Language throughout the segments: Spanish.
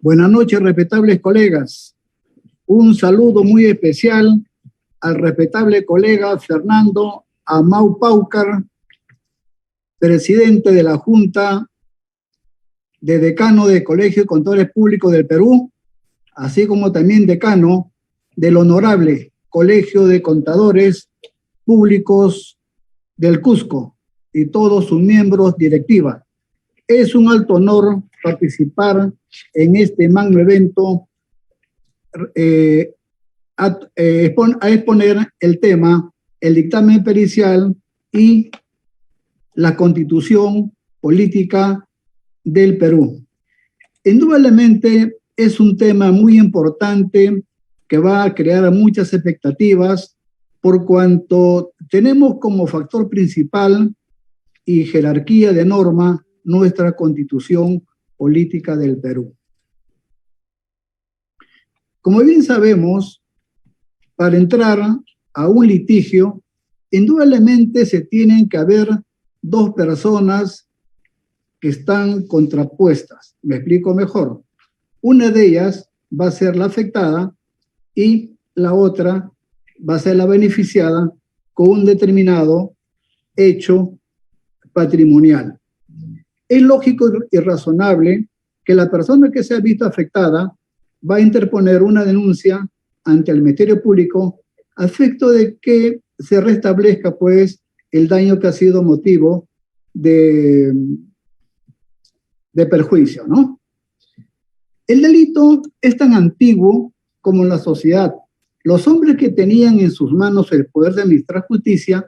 Buenas noches, respetables colegas. Un saludo muy especial al respetable colega Fernando Amau Paucar, presidente de la Junta de Decano del Colegio de Contadores Públicos del Perú, así como también decano del Honorable Colegio de Contadores Públicos del Cusco y todos sus miembros directiva. Es un alto honor participar en este magno evento a exponer el tema, el dictamen pericial y la Constitución Política del Perú. Indudablemente es un tema muy importante que va a crear muchas expectativas por cuanto tenemos como factor principal y jerarquía de norma nuestra Constitución Política del Perú. Como bien sabemos, para entrar a un litigio, indudablemente se tienen que haber dos personas que están contrapuestas. Me explico mejor. Una de ellas va a ser la afectada y la otra va a ser la beneficiada con un determinado hecho patrimonial. Es lógico y razonable que la persona que se ha visto afectada va a interponer una denuncia ante el Ministerio Público a efecto de que se restablezca, pues, el daño que ha sido motivo de perjuicio, ¿no? El delito es tan antiguo como la sociedad. Los hombres que tenían en sus manos el poder de administrar justicia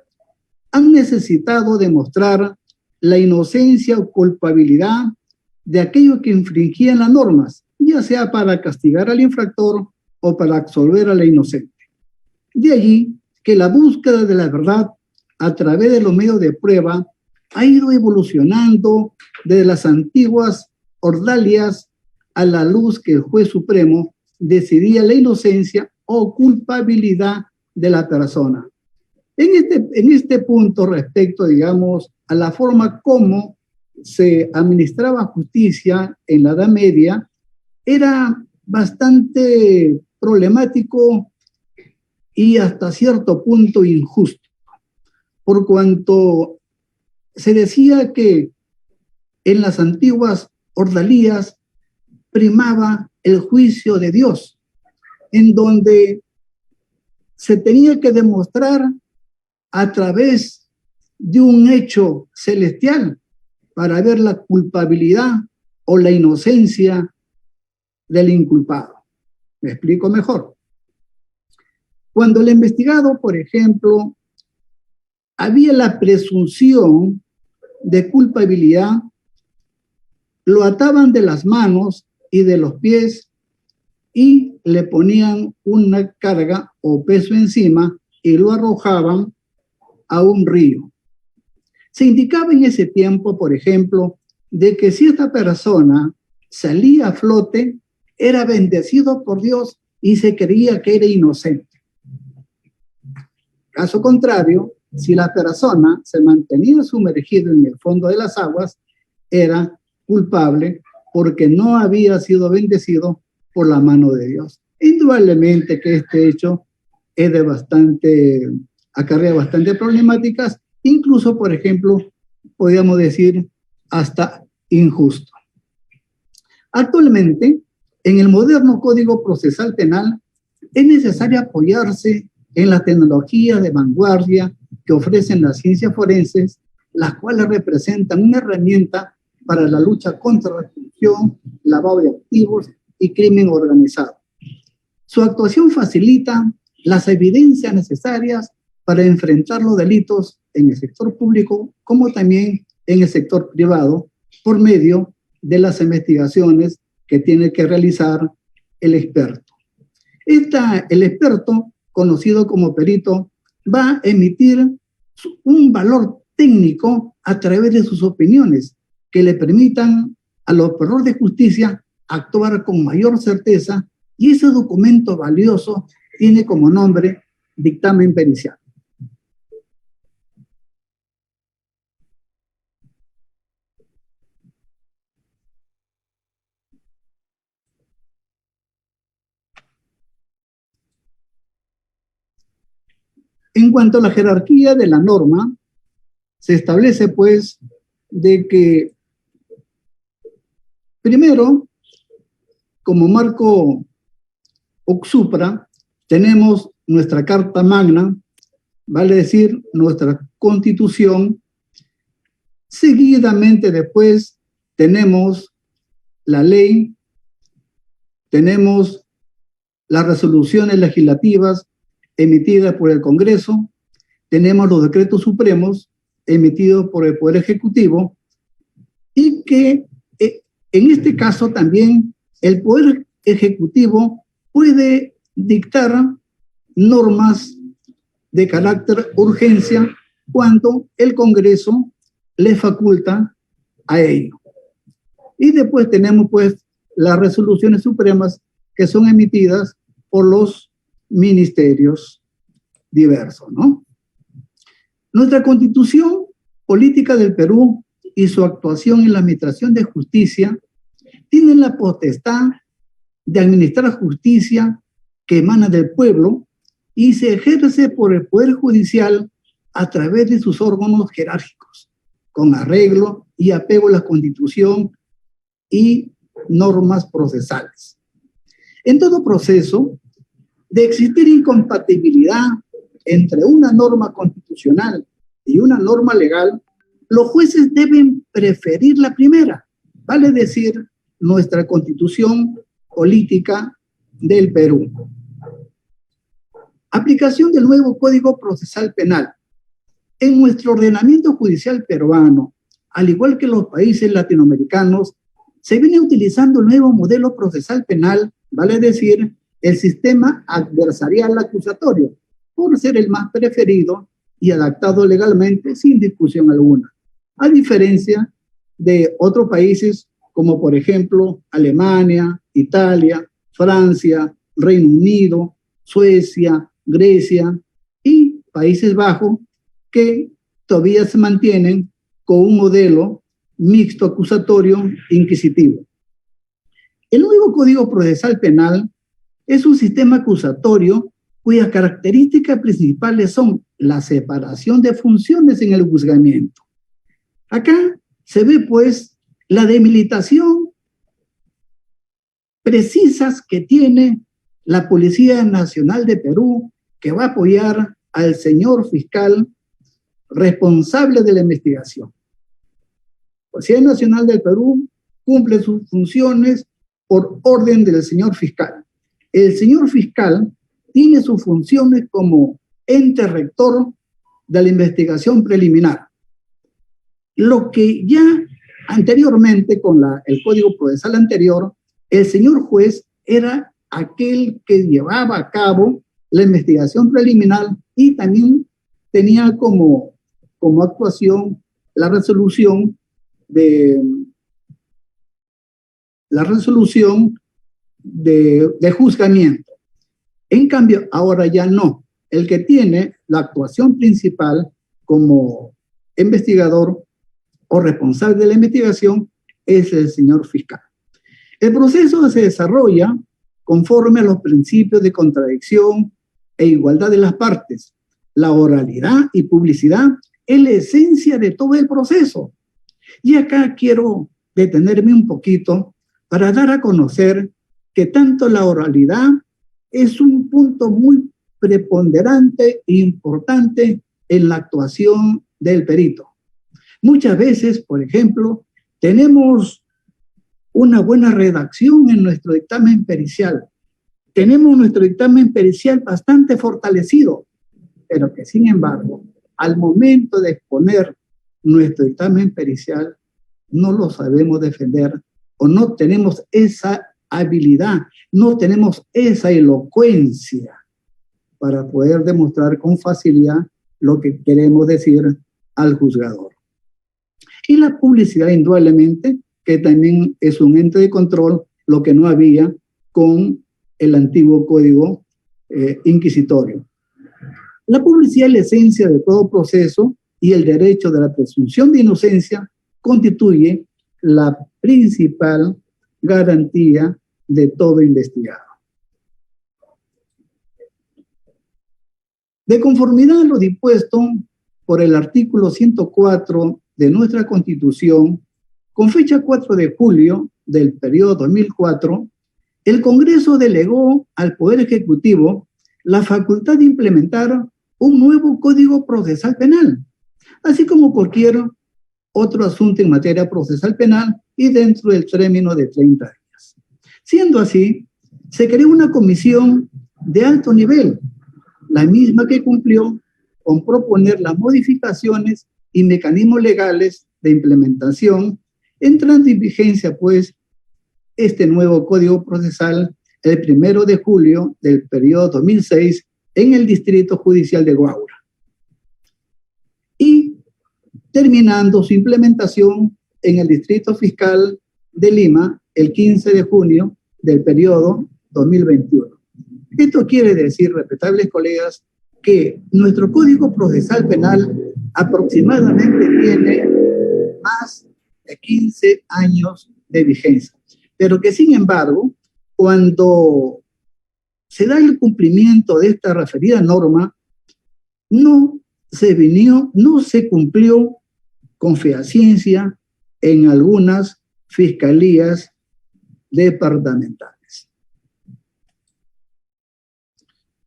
han necesitado demostrar la inocencia o culpabilidad de aquellos que infringían las normas, ya sea para castigar al infractor o para absolver a la inocente. De allí que la búsqueda de la verdad a través de los medios de prueba ha ido evolucionando desde las antiguas ordalias a la luz que el juez supremo decidía la inocencia o culpabilidad de la persona. En este punto respecto, digamos, a la forma como se administraba justicia en la Edad Media, era bastante problemático y hasta cierto punto injusto, por cuanto se decía que en las antiguas ordalías primaba el juicio de Dios, en donde se tenía que demostrar a través de un hecho celestial para ver la culpabilidad o la inocencia del inculpado. Me explico mejor. Cuando el investigado, por ejemplo, había la presunción de culpabilidad, lo ataban de las manos y de los pies y le ponían una carga o peso encima y lo arrojaban a un río. Se indicaba en ese tiempo, por ejemplo, de que si esta persona salía a flote, era bendecido por Dios y se creía que era inocente. Caso contrario, si la persona se mantenía sumergida en el fondo de las aguas, era culpable porque no había sido bendecido por la mano de Dios. Indudablemente que este hecho es de acarrea bastante problemáticas, incluso, por ejemplo, podríamos decir hasta injusto. Actualmente, en el moderno Código Procesal Penal, es necesario apoyarse en las tecnologías de vanguardia que ofrecen las ciencias forenses, las cuales representan una herramienta para la lucha contra la corrupción, lavado de activos y crimen organizado. Su actuación facilita las evidencias necesarias para enfrentar los delitos en el sector público como también en el sector privado por medio de las investigaciones que tiene que realizar el experto. El experto, conocido como perito, va a emitir un valor técnico a través de sus opiniones que le permitan a los operadores de justicia actuar con mayor certeza, y ese documento valioso tiene como nombre dictamen pericial. En cuanto a la jerarquía de la norma, se establece pues de que primero, como marco OXUPRA, tenemos nuestra Carta Magna, vale decir, nuestra Constitución. Seguidamente después tenemos la ley, tenemos las resoluciones legislativas emitidas por el Congreso, tenemos los decretos supremos emitidos por el Poder Ejecutivo y que en este caso también el Poder Ejecutivo puede dictar normas de carácter urgencia cuando el Congreso le faculta a ello. Y después tenemos pues las resoluciones supremas que son emitidas por los ministerios diversos, ¿no? Nuestra Constitución Política del Perú y su actuación en la administración de justicia tienen la potestad de administrar justicia que emana del pueblo y se ejerce por el Poder Judicial a través de sus órganos jerárquicos, con arreglo y apego a la Constitución y normas procesales. En todo proceso, de existir incompatibilidad entre una norma constitucional y una norma legal, los jueces deben preferir la primera, vale decir, nuestra Constitución Política del Perú. Aplicación del nuevo Código Procesal Penal. En nuestro ordenamiento judicial peruano, al igual que los países latinoamericanos, se viene utilizando el nuevo modelo procesal penal, vale decir, el sistema adversarial acusatorio, por ser el más preferido y adaptado legalmente sin discusión alguna, a diferencia de otros países como por ejemplo Alemania, Italia, Francia, Reino Unido, Suecia, Grecia y Países Bajos, que todavía se mantienen con un modelo mixto acusatorio inquisitivo. El nuevo Código Procesal Penal es un sistema acusatorio cuyas características principales son la separación de funciones en el juzgamiento. Acá se ve pues la delimitación precisas que tiene la Policía Nacional de Perú, que va a apoyar al señor fiscal responsable de la investigación. La Policía Nacional del Perú cumple sus funciones por orden del señor fiscal. El señor fiscal tiene sus funciones como ente rector de la investigación preliminar. Lo que ya anteriormente, con el Código Procesal anterior, el señor juez era aquel que llevaba a cabo la investigación preliminar y también tenía como actuación la resolución de juzgamiento. En cambio, ahora ya no. El que tiene la actuación principal como investigador o responsable de la investigación es el señor fiscal. El proceso se desarrolla conforme a los principios de contradicción e igualdad de las partes. La oralidad y publicidad es la esencia de todo el proceso. Y acá quiero detenerme un poquito para dar a conocer que tanto la oralidad es un punto muy preponderante e importante en la actuación del perito. Muchas veces, por ejemplo, tenemos una buena redacción en nuestro dictamen pericial. Tenemos nuestro dictamen pericial bastante fortalecido, pero que sin embargo, al momento de exponer nuestro dictamen pericial, no lo sabemos defender o no tenemos esa habilidad, no tenemos esa elocuencia para poder demostrar con facilidad lo que queremos decir al juzgador. Y la publicidad, indudablemente, que también es un ente de control, lo que no había con el antiguo código inquisitorio. La publicidad es la esencia de todo proceso y el derecho de la presunción de inocencia constituye la principal garantía de todo investigado. De conformidad a lo dispuesto por el artículo 104 de nuestra Constitución, con fecha 4 de julio del periodo 2004, el Congreso delegó al Poder Ejecutivo la facultad de implementar un nuevo Código Procesal Penal, así como cualquier otro asunto en materia procesal penal y dentro del término de 30 días. Siendo así, se creó una comisión de alto nivel, la misma que cumplió con proponer las modificaciones y mecanismos legales de implementación, entrando en vigencia, pues, este nuevo Código Procesal el 1 de julio del periodo 2006 en el Distrito Judicial de Guaura. Y terminando su implementación en el Distrito Fiscal de Lima el 15 de junio del periodo 2021. Esto quiere decir, respetables colegas, que nuestro Código Procesal Penal aproximadamente tiene más de 15 años de vigencia, pero que sin embargo, cuando se da el cumplimiento de esta referida norma, no se cumplió con fehaciencia en algunas fiscalías departamentales.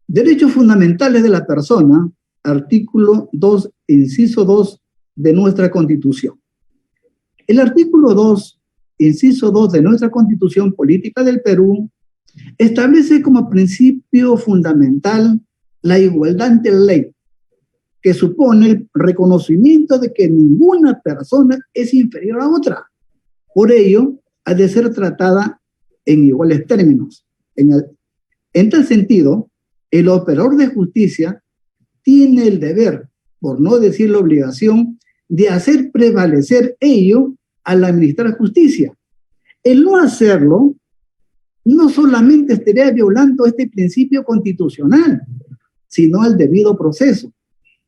Derechos fundamentales de la persona, artículo 2, inciso 2 de nuestra Constitución. El artículo 2, inciso 2 de nuestra Constitución Política del Perú establece como principio fundamental la igualdad ante la ley, que supone el reconocimiento de que ninguna persona es inferior a otra. Por ello, ha de ser tratada en iguales términos. En tal sentido, el operador de justicia tiene el deber, por no decir la obligación, de hacer prevalecer ello al administrar justicia. El no hacerlo no solamente estaría violando este principio constitucional, sino al debido proceso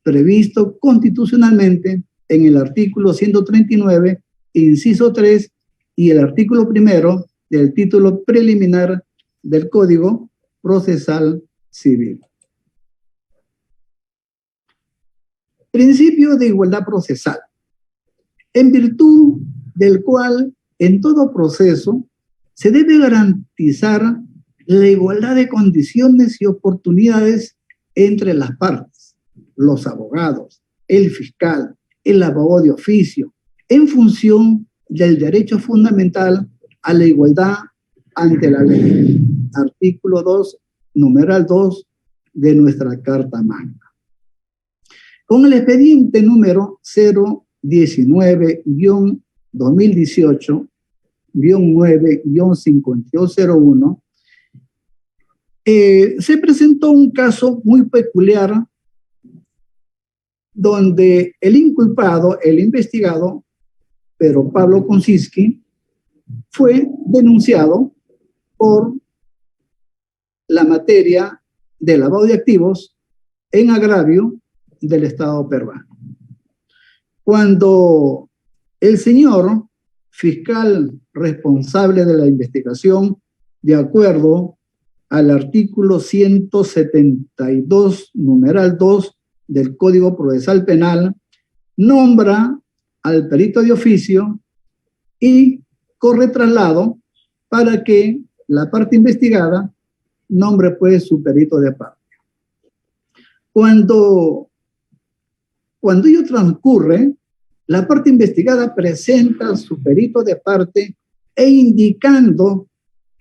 previsto constitucionalmente en el artículo 139, inciso 3, y el artículo 1 del título preliminar del Código Procesal Civil. Principio de igualdad procesal, en virtud del cual en todo proceso se debe garantizar la igualdad de condiciones y oportunidades entre las partes, los abogados, el fiscal, el abogado de oficio, en función del derecho fundamental a la igualdad ante la ley. Artículo 2, numeral 2 de nuestra Carta Magna. Con el expediente número 019-2018-9-5201, se presentó un caso muy peculiar donde el inculpado, el investigado, Pedro Pablo Konczynski, fue denunciado por la materia de lavado de activos en agravio del Estado peruano. Cuando el señor fiscal responsable de la investigación, de acuerdo al artículo 172, numeral 2 del Código Procesal Penal, nombra al perito de oficio y corre traslado para que la parte investigada nombre pues su perito de parte. Cuando ello transcurre, la parte investigada presenta su perito de parte e indicando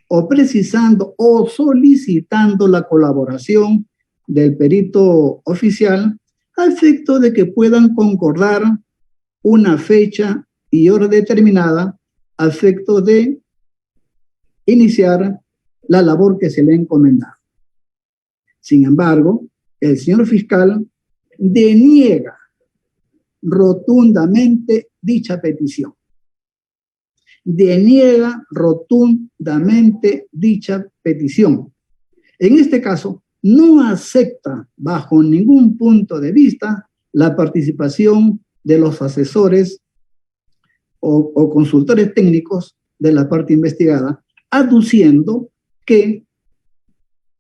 o precisando o solicitando la colaboración del perito oficial a efecto de que puedan concordar una fecha y hora determinada a efecto de iniciar la labor que se le ha encomendado. Sin embargo, el señor fiscal deniega rotundamente dicha petición. Deniega rotundamente dicha petición. En este caso, no acepta bajo ningún punto de vista la participación de los asesores o consultores técnicos de la parte investigada, aduciendo que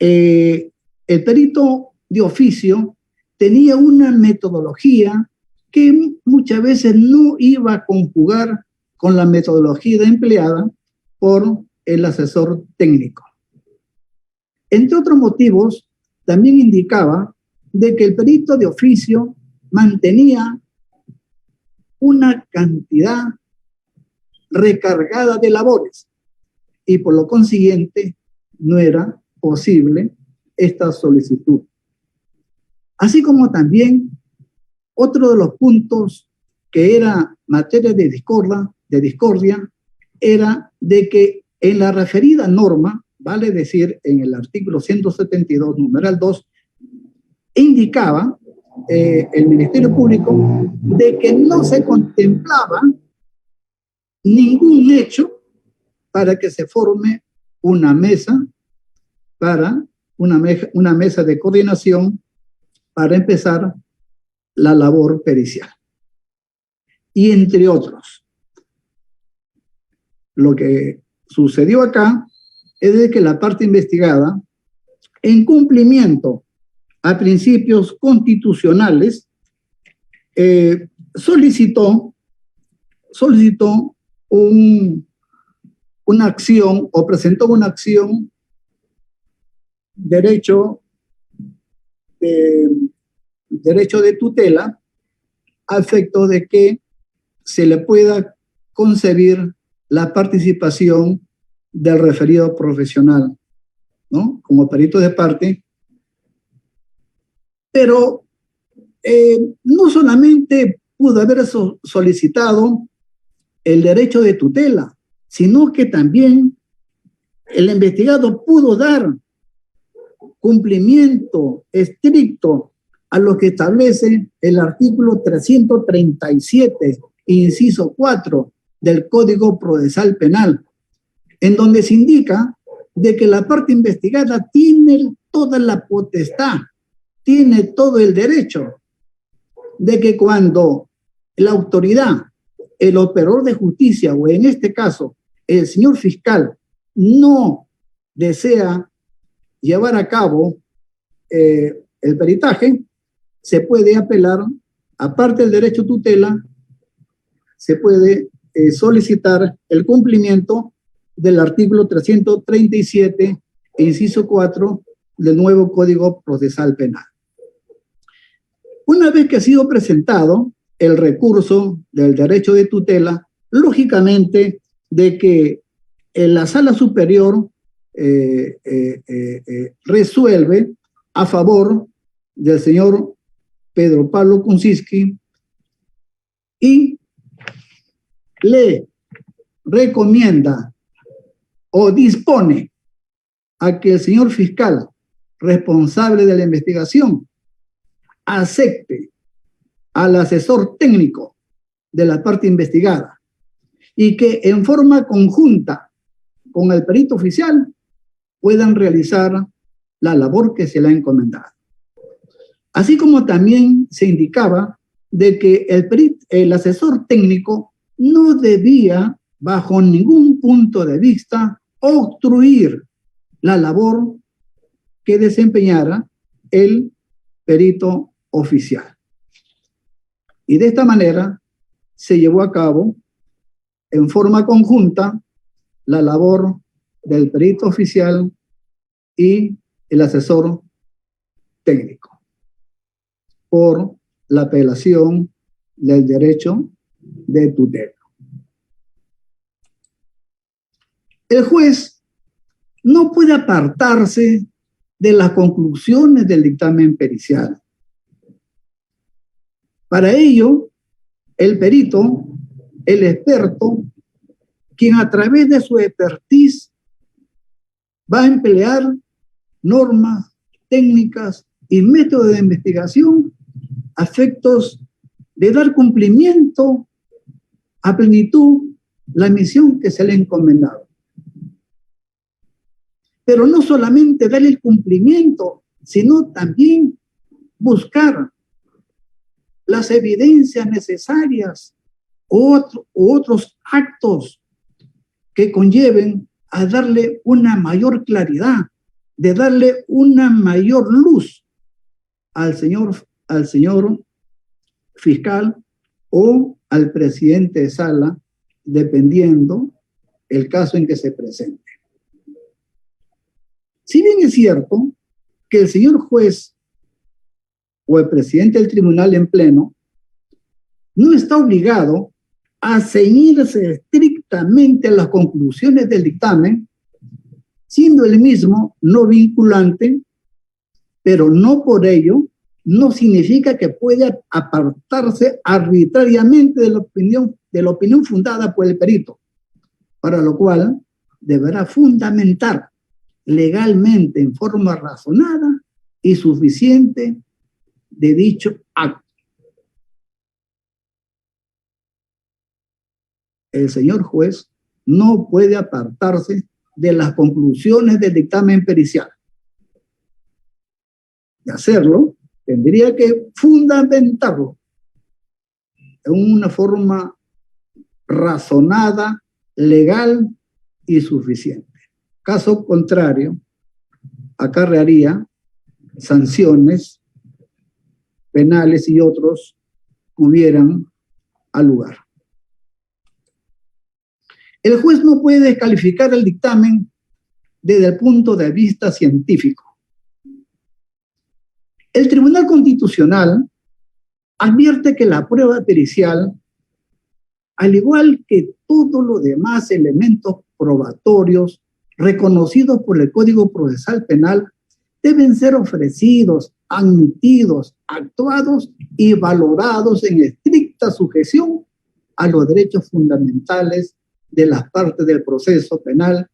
el perito de oficio tenía una metodología que muchas veces no iba a conjugar con la metodología empleada por el asesor técnico. Entre otros motivos, también indicaba de que el perito de oficio mantenía una cantidad recargada de labores y por lo consiguiente no era posible esta solicitud. Así como también otro de los puntos que era materia de discordia era de que en la referida norma, vale decir en el artículo 172, numeral 2, indicaba el Ministerio Público de que no se contemplaba ningún hecho para que se forme una mesa una mesa de coordinación para empezar la labor pericial. Y entre otros, lo que sucedió acá es de que la parte investigada, en cumplimiento a principios constitucionales, solicitó una acción o presentó una acción derecho de tutela a efecto de que se le pueda concebir la participación del referido profesional, ¿no? Como perito de parte. Pero no solamente pudo haber solicitado el derecho de tutela, sino que también el investigado pudo dar cumplimiento estricto a lo que establece el artículo 337, inciso 4 del Código Procesal Penal, en donde se indica de que la parte investigada tiene toda la potestad, tiene todo el derecho de que cuando la autoridad, el operador de justicia, o en este caso, el señor fiscal, no desea llevar a cabo el peritaje, se puede apelar, aparte del derecho a tutela, se puede solicitar el cumplimiento del artículo 337, inciso 4 del nuevo Código Procesal Penal. Una vez que ha sido presentado el recurso del derecho de tutela, lógicamente de que la Sala Superior resuelve a favor del señor Pedro Pablo Kunczynski y le recomienda o dispone a que el señor fiscal responsable de la investigación acepte al asesor técnico de la parte investigada y que en forma conjunta con el perito oficial puedan realizar la labor que se le ha encomendado. Así como también se indicaba de que el asesor técnico no debía, bajo ningún punto de vista, obstruir la labor que desempeñara el perito oficial. Y de esta manera se llevó a cabo en forma conjunta la labor del perito oficial y el asesor técnico por la apelación del derecho de tutela. El juez no puede apartarse de las conclusiones del dictamen pericial. Para ello, el perito, el experto, quien a través de su expertise va a emplear normas, técnicas y métodos de investigación a efectos de dar cumplimiento a plenitud la misión que se le ha encomendado. Pero no solamente darle el cumplimiento, sino también buscar las evidencias necesarias u otros actos que conlleven a darle una mayor claridad, de darle una mayor luz al señor al señor fiscal o al presidente de sala, dependiendo el caso en que se presente. Si bien es cierto que el señor juez o el presidente del tribunal en pleno no está obligado a ceñirse estrictamente a las conclusiones del dictamen, siendo el mismo no vinculante, pero no por ello no significa que pueda apartarse arbitrariamente de la opinión fundada por el perito, para lo cual deberá fundamentar legalmente en forma razonada y suficiente de dicho acto. El señor juez no puede apartarse de las conclusiones del dictamen pericial. De hacerlo, tendría que fundamentarlo en una forma razonada, legal y suficiente. Caso contrario, acarrearía sanciones penales y otros que hubieran al lugar. El juez no puede descalificar el dictamen desde el punto de vista científico. El Tribunal Constitucional advierte que la prueba pericial, al igual que todos los demás elementos probatorios reconocidos por el Código Procesal Penal, deben ser ofrecidos, admitidos, actuados y valorados en estricta sujeción a los derechos fundamentales de las partes del proceso penal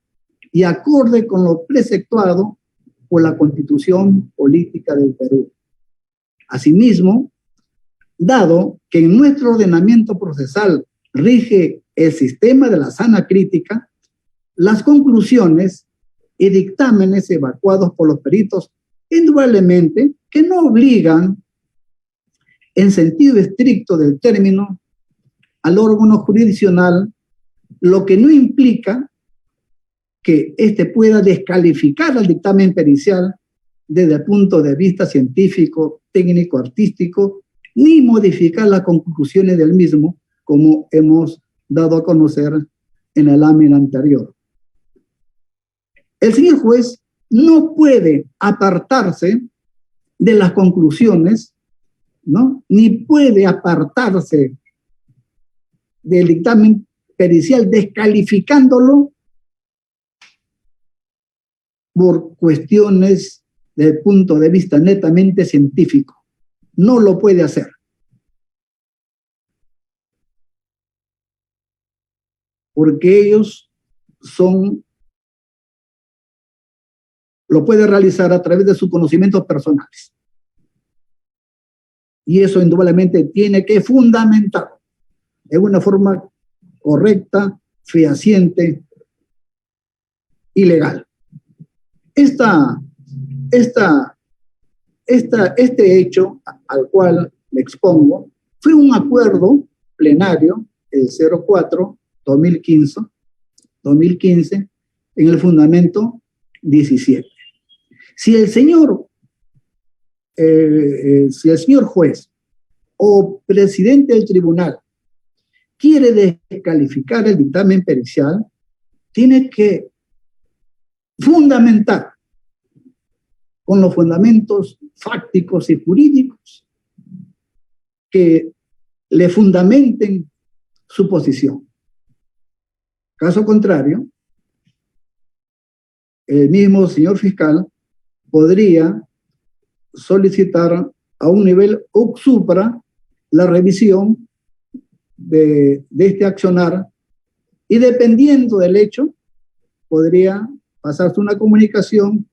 y acorde con lo preceptuado por la Constitución Política del Perú. Asimismo, dado que en nuestro ordenamiento procesal rige el sistema de la sana crítica, las conclusiones y dictámenes evacuados por los peritos indudablemente que no obligan en sentido estricto del término al órgano jurisdiccional, lo que no implica que éste pueda descalificar al dictamen pericial desde el punto de vista científico, técnico, artístico, ni modificar las conclusiones del mismo, como hemos dado a conocer en la lámina anterior. El señor juez no puede apartarse de las conclusiones, ¿no? Ni puede apartarse del dictamen pericial descalificándolo por cuestiones desde el punto de vista netamente científico. No lo puede hacer. Porque ellos lo puede realizar a través de sus conocimientos personales. Y eso indudablemente tiene que fundamentar de una forma correcta, fehaciente y legal. Este hecho al cual me expongo fue un acuerdo plenario, el 04-2015, en el fundamento 17. Si el señor juez o presidente del tribunal quiere descalificar el dictamen pericial, tiene que fundamentar con los fundamentos fácticos y jurídicos que le fundamenten su posición. Caso contrario, el mismo señor fiscal podría solicitar a un nivel supra la revisión de este accionar y dependiendo del hecho podría pasarse una comunicación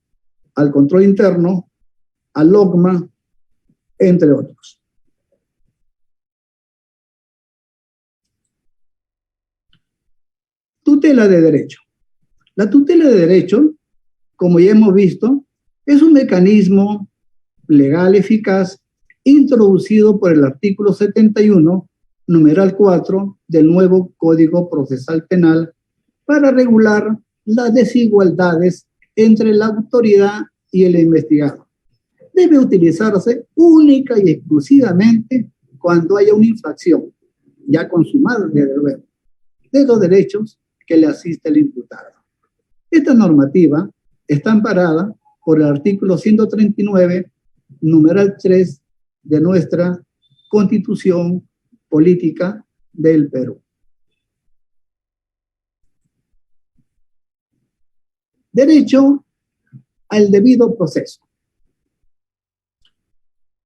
al control interno, al LOGMA, entre otros. Tutela de derecho. La tutela de derecho, como ya hemos visto, es un mecanismo legal eficaz introducido por el artículo 71, numeral 4 del nuevo Código Procesal Penal para regular las desigualdades entre la autoridad y el investigado, debe utilizarse única y exclusivamente cuando haya una infracción ya consumada, desde luego, de los derechos que le asiste el imputado. Esta normativa está amparada por el artículo 139, numeral 3 de nuestra Constitución Política del Perú. Derecho al debido proceso.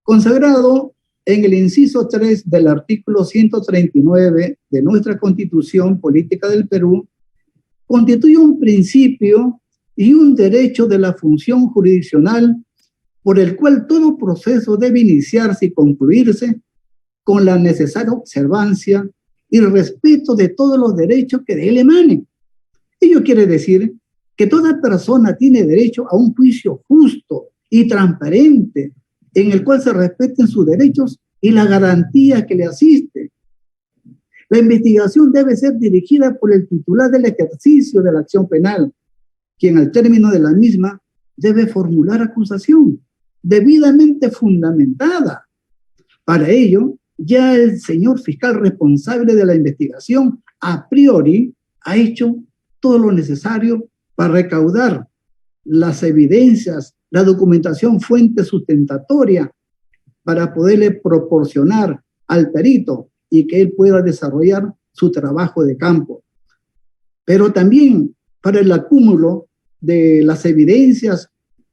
Consagrado en el inciso 3 del artículo 139 de nuestra Constitución Política del Perú, constituye un principio y un derecho de la función jurisdiccional por el cual todo proceso debe iniciarse y concluirse con la necesaria observancia y respeto de todos los derechos que de él emanen. Ello quiere decir que toda persona tiene derecho a un juicio justo y transparente en el cual se respeten sus derechos y la garantía que le asiste. La investigación debe ser dirigida por el titular del ejercicio de la acción penal, quien al término de la misma debe formular acusación debidamente fundamentada. Para ello, ya el señor fiscal responsable de la investigación a priori ha hecho todo lo necesario para recaudar las evidencias, la documentación fuente sustentatoria para poderle proporcionar al perito y que él pueda desarrollar su trabajo de campo. Pero también para el acúmulo de las evidencias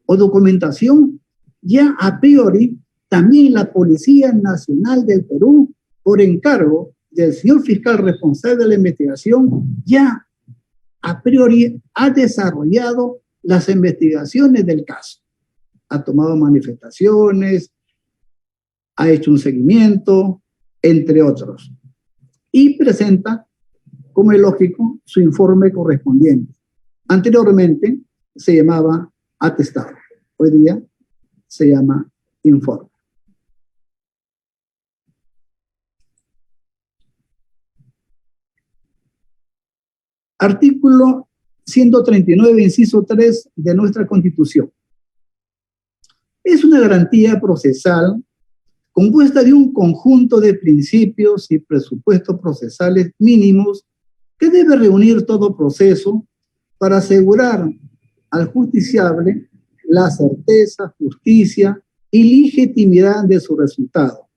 o documentación, ya a priori, también la Policía Nacional del Perú, por encargo del señor fiscal responsable de la investigación, ya a priori ha desarrollado las investigaciones del caso. Ha tomado manifestaciones, ha hecho un seguimiento, entre otros. Y presenta, como es lógico, su informe correspondiente. Anteriormente se llamaba atestado. Hoy día se llama informe. Artículo 139, inciso 3 de nuestra Constitución. Es una garantía procesal compuesta de un conjunto de principios y presupuestos procesales mínimos que debe reunir todo proceso para asegurar al justiciable la certeza, justicia y legitimidad de su resultado,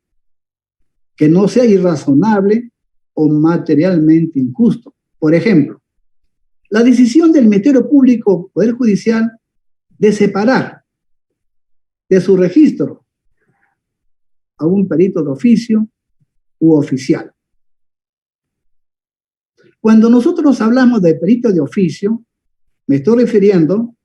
que no sea irrazonable o materialmente injusto. Por ejemplo, la decisión del Ministerio Público Poder Judicial de separar de su registro a un perito de oficio u oficial. Cuando nosotros hablamos de perito de oficio, me estoy refiriendo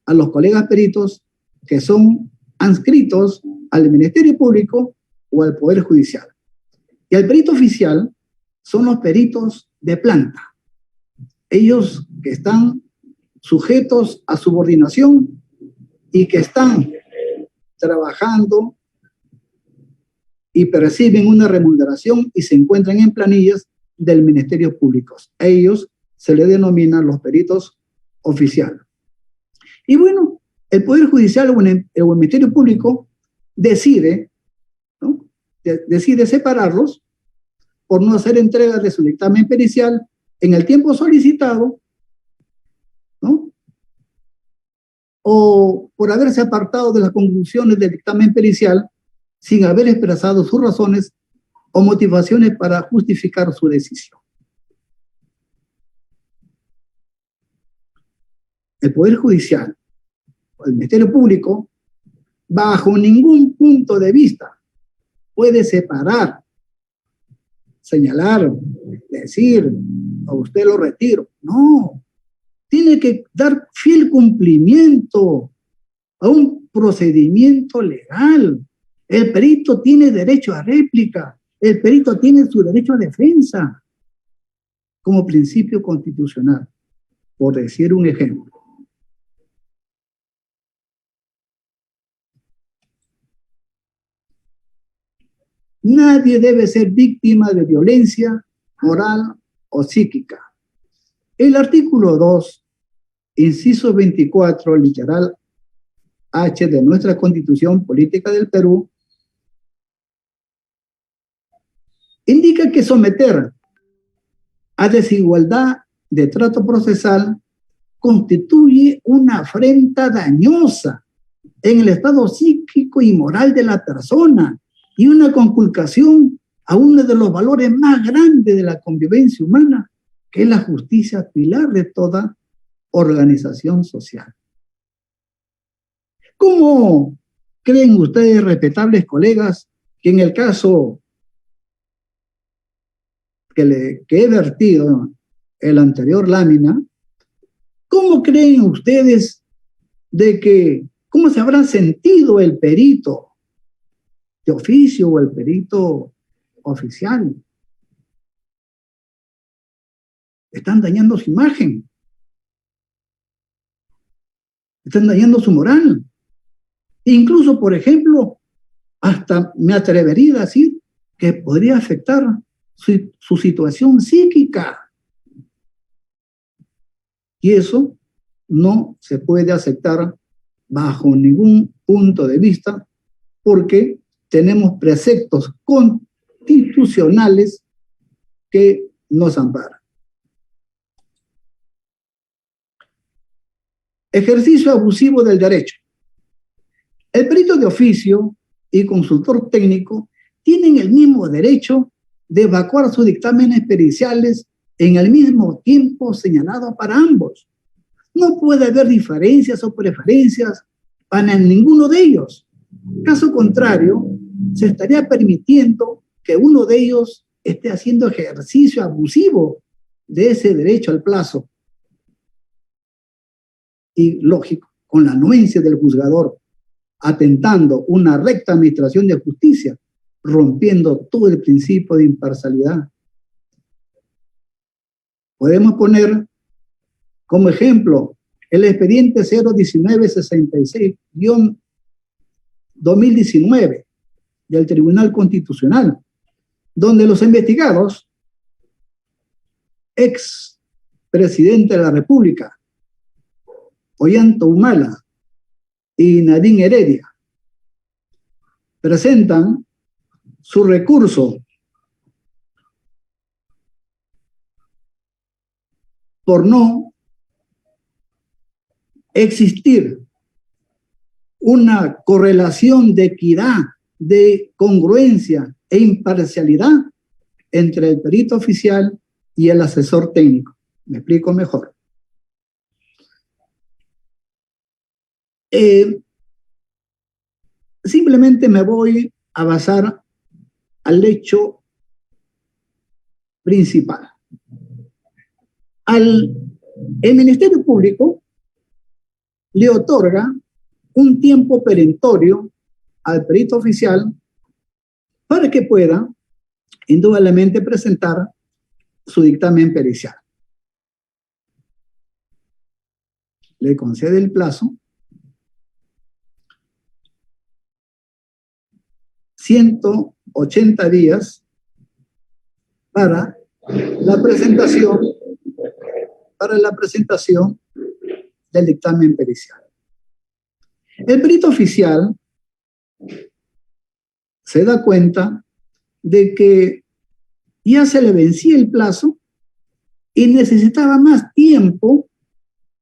a los colegas peritos que son adscritos al Ministerio Público o al Poder Judicial. Y al perito oficial son los peritos de planta. Ellos que están sujetos a subordinación y que están trabajando y perciben una remuneración y se encuentran en planillas del Ministerio Público. A ellos se les denominan los peritos oficiales. Y bueno, el Poder Judicial o el Ministerio Público decide, ¿no? Decide separarlos por no hacer entrega de su dictamen pericial en el tiempo solicitado, ¿no? O por haberse apartado de las conclusiones del dictamen pericial sin haber expresado sus razones o motivaciones para justificar su decisión. El Poder Judicial o el Ministerio Público, bajo ningún punto de vista, puede separar, señalar, decir, a usted lo retiro. No, tiene que dar fiel cumplimiento a un procedimiento legal. El perito tiene derecho a réplica, el perito tiene su derecho a defensa como principio constitucional, por decir un ejemplo. Nadie debe ser víctima de violencia moral o psíquica. El artículo 2, inciso 24, literal H de nuestra Constitución Política del Perú, indica que someter a desigualdad de trato procesal constituye una afrenta dañosa en el estado psíquico y moral de la persona y una conculcación a uno de los valores más grandes de la convivencia humana, que es la justicia pilar de toda organización social. ¿Cómo creen ustedes, respetables colegas, que en el caso que he vertido en la anterior lámina, cómo creen ustedes de que, cómo se habrá sentido el perito de oficio o el perito oficial? Están dañando su imagen, están dañando su moral. Incluso, por ejemplo, hasta me atrevería a decir que podría afectar su situación psíquica. Y eso no se puede aceptar bajo ningún punto de vista, porque tenemos preceptos constitucionales que nos amparan. Ejercicio abusivo del derecho. El perito de oficio y consultor técnico tienen el mismo derecho de evacuar sus dictámenes periciales en el mismo tiempo señalado para ambos. No puede haber diferencias o preferencias para ninguno de ellos. Caso contrario, se estaría permitiendo que uno de ellos esté haciendo ejercicio abusivo de ese derecho al plazo. Y lógico, con la anuencia del juzgador, atentando una recta administración de justicia, rompiendo todo el principio de imparcialidad. Podemos poner como ejemplo el expediente 01966-2019 del Tribunal Constitucional, donde los investigados, ex presidente de la República, Ollanta Humala y Nadine Heredia, presentan su recurso por no existir una correlación de equidad, de congruencia e imparcialidad entre el perito oficial y el asesor técnico. Me explico mejor. Simplemente me voy a basar al hecho principal. El Ministerio Público le otorga un tiempo perentorio al perito oficial para que pueda indudablemente presentar su dictamen pericial. Le concede el plazo 180 días para la presentación del dictamen pericial. El perito oficial se da cuenta de que ya se le vencía el plazo y necesitaba más tiempo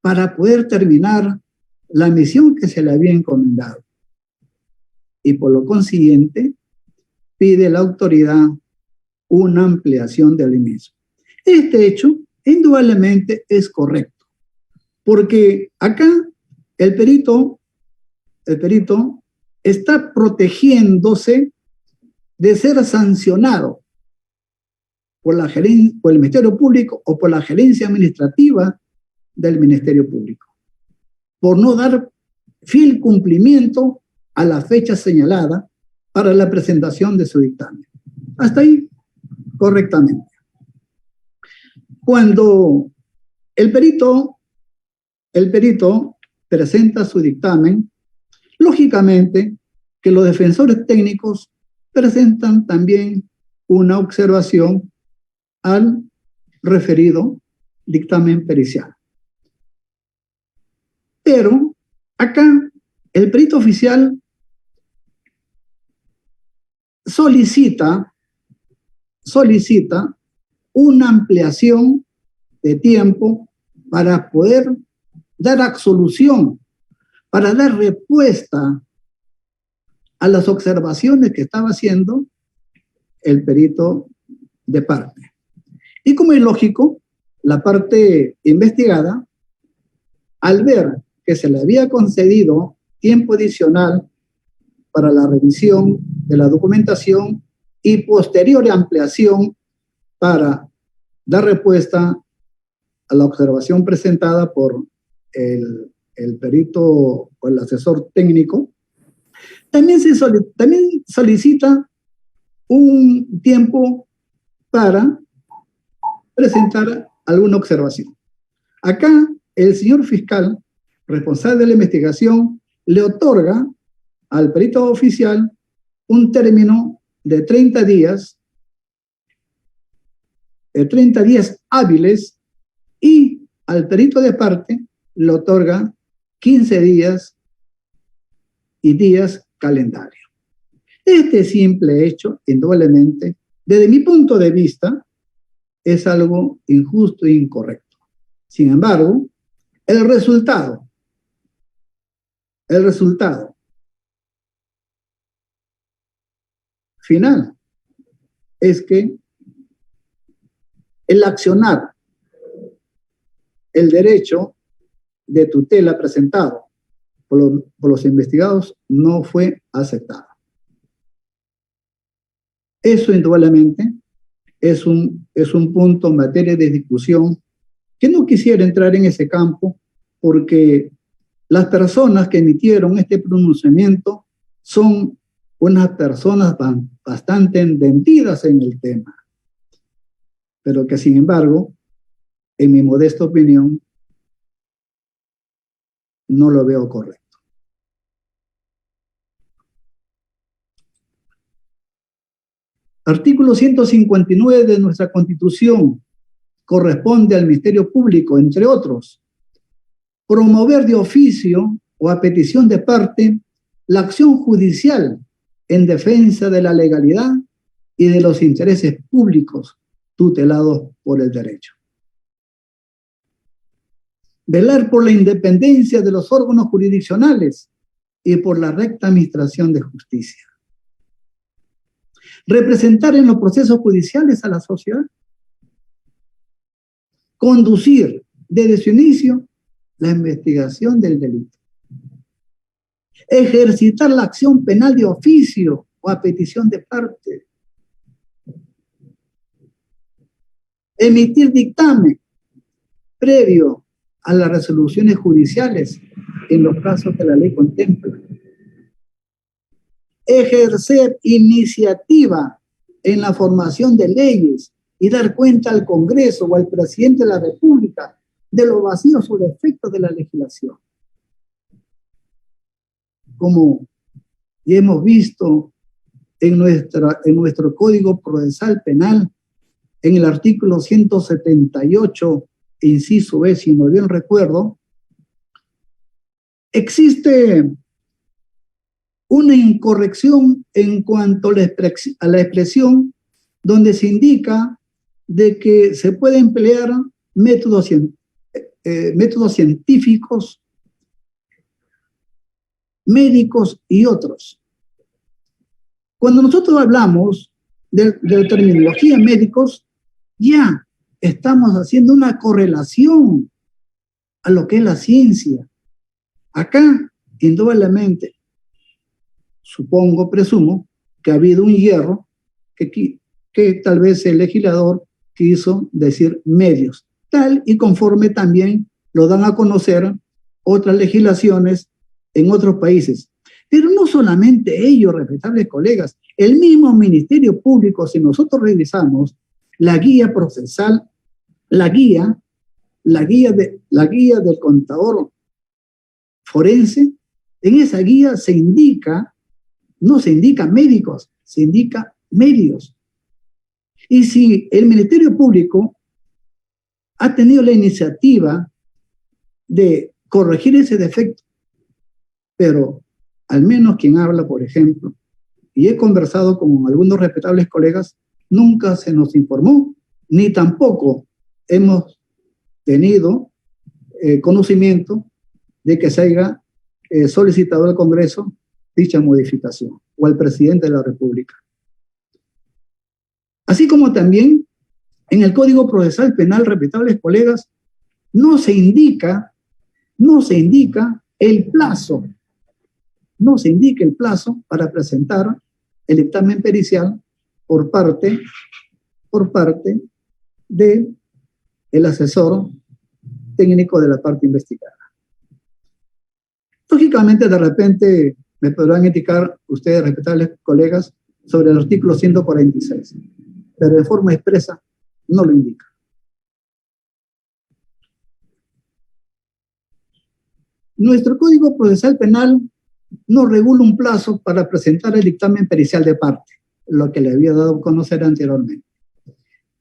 para poder terminar la misión que se le había encomendado. Y por lo consiguiente, pide a la autoridad una ampliación del mismo. Este hecho, indudablemente, es correcto, porque acá el perito está protegiéndose de ser sancionado por el Ministerio Público o por la gerencia administrativa del Ministerio Público, por no dar fiel cumplimiento a la fecha señalada para la presentación de su dictamen. Hasta ahí, correctamente. Cuando el perito presenta su dictamen, lógicamente que los defensores técnicos presentan también una observación al referido dictamen pericial. Pero acá el perito oficial solicita una ampliación de tiempo para poder dar absolución, para dar respuesta a las observaciones que estaba haciendo el perito de parte. Y como es lógico, la parte investigada, al ver que se le había concedido tiempo adicional para la revisión de la documentación y posterior ampliación para dar respuesta a la observación presentada por el perito o el asesor técnico, también solicita un tiempo para presentar alguna observación. Acá, el señor fiscal, responsable de la investigación, le otorga al perito oficial un término de 30 días hábiles, y al perito de parte le otorga 15 días y días calendario. Este simple hecho, indudablemente, desde mi punto de vista, es algo injusto e incorrecto. Sin embargo, el resultado final es que el accionar el derecho de tutela presentado por los investigados no fue aceptado. Eso indudablemente es un punto en materia de discusión que no quisiera entrar en ese campo, porque las personas que emitieron este pronunciamiento son unas personas bastante entendidas en el tema, pero que sin embargo, en mi modesta opinión, no lo veo correcto. Artículo 159 de nuestra Constitución corresponde al Ministerio Público, entre otros, promover de oficio o a petición de parte la acción judicial en defensa de la legalidad y de los intereses públicos tutelados por el derecho. Velar por la independencia de los órganos jurisdiccionales y por la recta administración de justicia. Representar en los procesos judiciales a la sociedad. Conducir desde su inicio la investigación del delito. Ejercitar la acción penal de oficio o a petición de parte. Emitir dictamen previo a las resoluciones judiciales en los casos que la ley contempla. Ejercer iniciativa en la formación de leyes y dar cuenta al Congreso o al presidente de la República de los vacíos o defectos de la legislación. Como ya hemos visto en nuestro Código Procesal Penal, en el artículo 178, inciso B, si no bien recuerdo, existe una incorrección en cuanto a la expresión donde se indica de que se puede emplear métodos científicos, médicos y otros. Cuando nosotros hablamos de terminología médicos, ya estamos haciendo una correlación a lo que es la ciencia. Acá, indudablemente, presumo, que ha habido un hierro que tal vez el legislador quiso decir medios, tal y conforme también lo dan a conocer otras legislaciones en otros países. Pero no solamente ellos, respetables colegas, el mismo Ministerio Público, si nosotros revisamos la guía procesal, la guía del contador forense, en esa guía no se indica médicos, se indica medios. Y si el Ministerio Público ha tenido la iniciativa de corregir ese defecto, pero al menos quien habla, por ejemplo, y he conversado con algunos respetables colegas, nunca se nos informó, ni tampoco hemos tenido conocimiento de que se haya solicitado al Congreso dicha modificación o al presidente de la República. Así como también en el Código Procesal Penal, respetables colegas, no se indica el plazo, para presentar el dictamen pericial por parte del asesor técnico de la parte investigada. Lógicamente, de repente me podrán indicar ustedes, respetables colegas, sobre el artículo 146, pero de forma expresa no lo indica. Nuestro Código Procesal Penal no regula un plazo para presentar el dictamen pericial de parte, lo que le había dado a conocer anteriormente.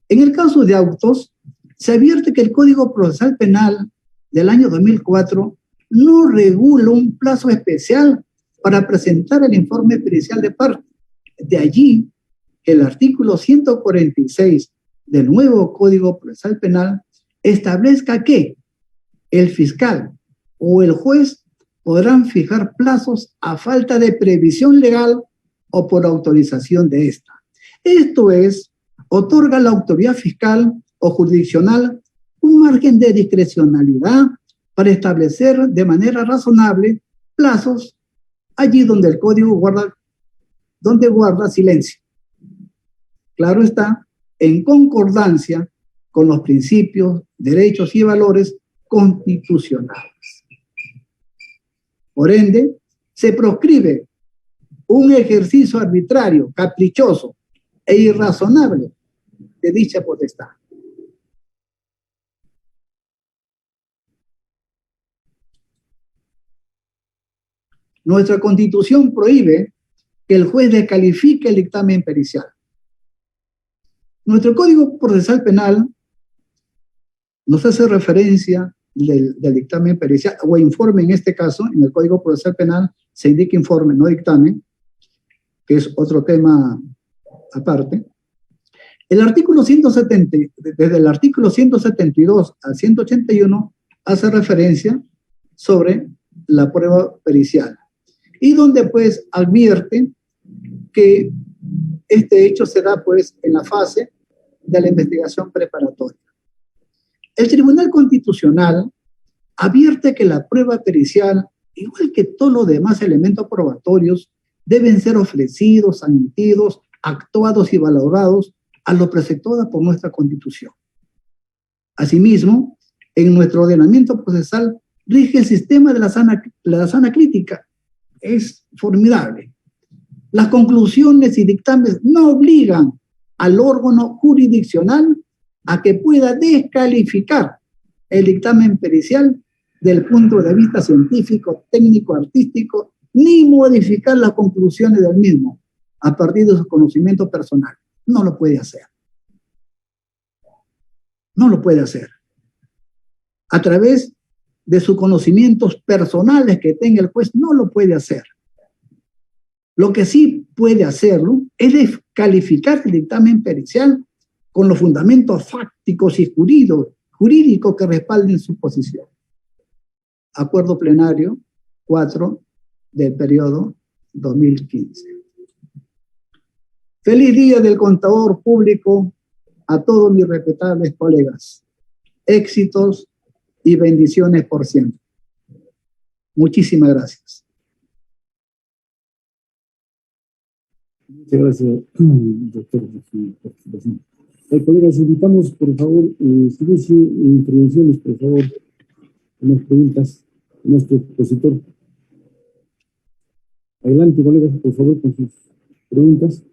En el caso de autos, se advierte que el Código Procesal Penal del año 2004 no regula un plazo especial para presentar el informe pericial de parte. De allí, el artículo 146 del nuevo Código Procesal Penal establezca que el fiscal o el juez podrán fijar plazos a falta de previsión legal o por autorización de esta. Esto es, otorga a la autoridad fiscal o jurisdiccional un margen de discrecionalidad para establecer de manera razonable plazos allí donde el código guarda silencio. Claro está, en concordancia con los principios, derechos y valores constitucionales. Por ende, se proscribe un ejercicio arbitrario, caprichoso e irrazonable de dicha potestad. Nuestra Constitución prohíbe que el juez descalifique el dictamen pericial. Nuestro Código Procesal Penal nos hace referencia del dictamen pericial, o informe en este caso, en el Código Procesal Penal se indica informe, no dictamen, que es otro tema aparte. El artículo 170, desde el artículo 172 al 181, hace referencia sobre la prueba pericial, y donde pues advierte que este hecho se da pues en la fase de la investigación preparatoria. El Tribunal Constitucional advierte que la prueba pericial, igual que todos los demás elementos probatorios, deben ser ofrecidos, admitidos, actuados y valorados a lo preceptado por nuestra Constitución. Asimismo, en nuestro ordenamiento procesal rige el sistema de la sana crítica. Es formidable. Las conclusiones y dictámenes no obligan al órgano jurisdiccional a que pueda descalificar el dictamen pericial del punto de vista científico, técnico, artístico, ni modificar las conclusiones del mismo a partir de su conocimiento personal. No lo puede hacer. No lo puede hacer. A través de sus conocimientos personales que tenga el juez, no lo puede hacer. Lo que sí puede hacerlo es descalificar el dictamen pericial con los fundamentos fácticos y jurídicos que respalden su posición. Acuerdo plenario 4 del periodo 2015. Feliz día del contador público a todos mis respetables colegas. Éxitos y bendiciones por siempre. Muchísimas gracias. Muchas gracias, doctor, por su participación. Colegas, invitamos, por favor, silencio e intervenciones, por favor, unas preguntas a nuestro expositor. Adelante, colegas, por favor, con sus preguntas.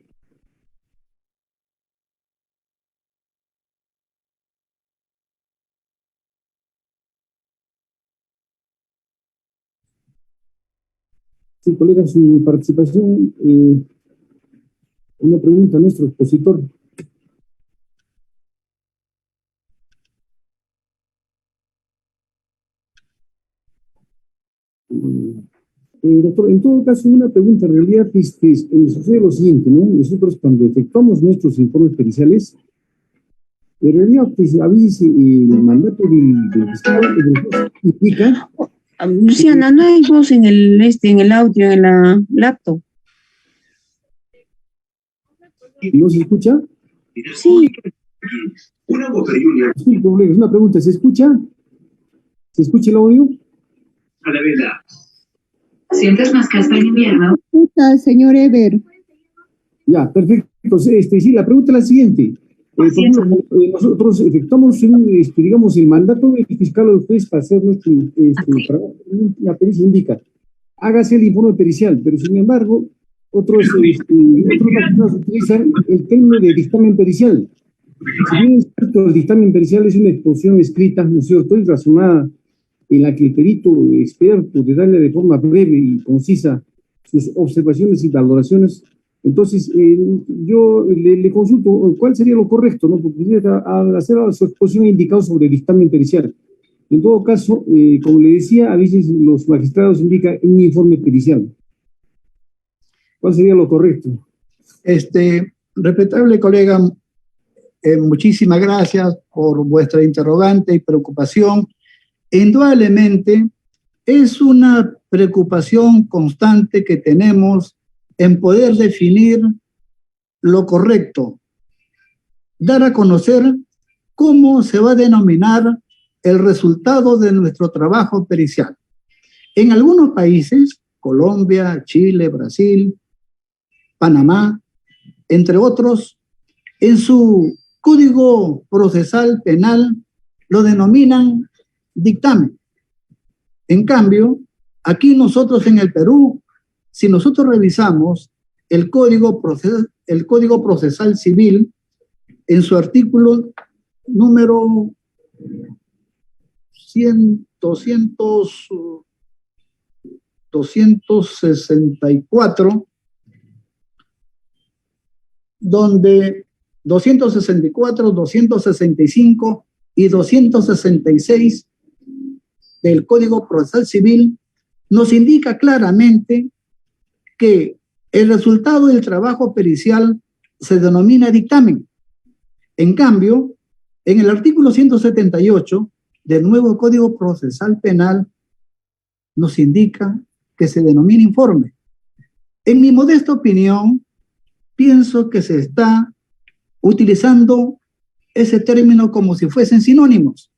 Sí, colegas, su participación, una pregunta a nuestro expositor. Doctor, en todo caso, una pregunta, en realidad, sucede lo siguiente, ¿no? Nosotros cuando efectuamos nuestros informes periciales, en realidad, pues, a veces el mandato del fiscal implica... Luciana, no hay voz en el audio, en la laptop. ¿No se escucha? Sí. Es una pregunta, ¿se escucha? ¿Se escucha el audio? A la vela. ¿Sientes más caspa en invierno? Escucha, señor Eber. Ya, perfecto. Sí, la pregunta es la siguiente. Por ejemplo, nosotros efectuamos, digamos, el mandato del fiscal o del juez para hacer la pericia indica, hágase el informe pericial, pero sin embargo, otros magistrados utilizan el término de dictamen pericial. Si bien es cierto, el dictamen pericial es una exposición escrita, ¿no es cierto?, y razonada, en la que el perito experto de darle de forma breve y concisa sus observaciones y valoraciones. Entonces, yo le consulto cuál sería lo correcto, ¿no? Porque al hacer su exposición ha indicado sobre el dictamen pericial. En todo caso, como le decía, a veces los magistrados indican un informe pericial. ¿Cuál sería lo correcto? Respetable colega, muchísimas gracias por vuestra interrogante y preocupación. Indudablemente, es una preocupación constante que tenemos en poder definir lo correcto, dar a conocer cómo se va a denominar el resultado de nuestro trabajo pericial. En algunos países, Colombia, Chile, Brasil, Panamá, entre otros, en su Código Procesal Penal lo denominan dictamen. En cambio, aquí nosotros en el Perú, si nosotros revisamos el Código Procesal Civil, en su artículo número 264, donde 264, 265 y 266 del Código Procesal Civil nos indica claramente que el resultado del trabajo pericial se denomina dictamen. En cambio, en el artículo 178 del nuevo Código Procesal Penal nos indica que se denomina informe. En mi modesta opinión, pienso que se está utilizando ese término como si fuesen sinónimos,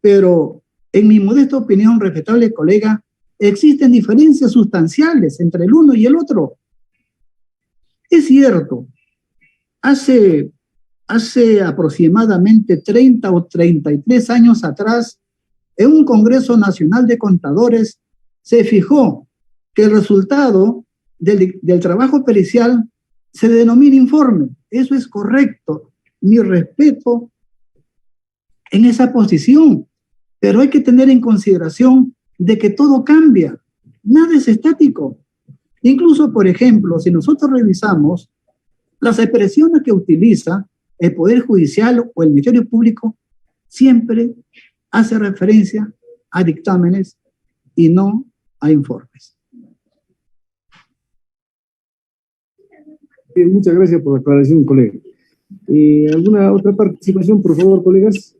pero en mi modesta opinión, respetable colega, existen diferencias sustanciales entre el uno y el otro. Es cierto, hace aproximadamente 30 o 33 años atrás, en un Congreso Nacional de Contadores, se fijó que el resultado del trabajo pericial se denomina informe. Eso es correcto. Mi respeto en esa posición. Pero hay que tener en consideración de que todo cambia. Nada es estático. Incluso, por ejemplo, si nosotros revisamos las expresiones que utiliza el Poder Judicial o el Ministerio Público, siempre hace referencia a dictámenes y no a informes. Muchas gracias por la aclaración, colega. ¿Alguna otra participación, por favor, colegas?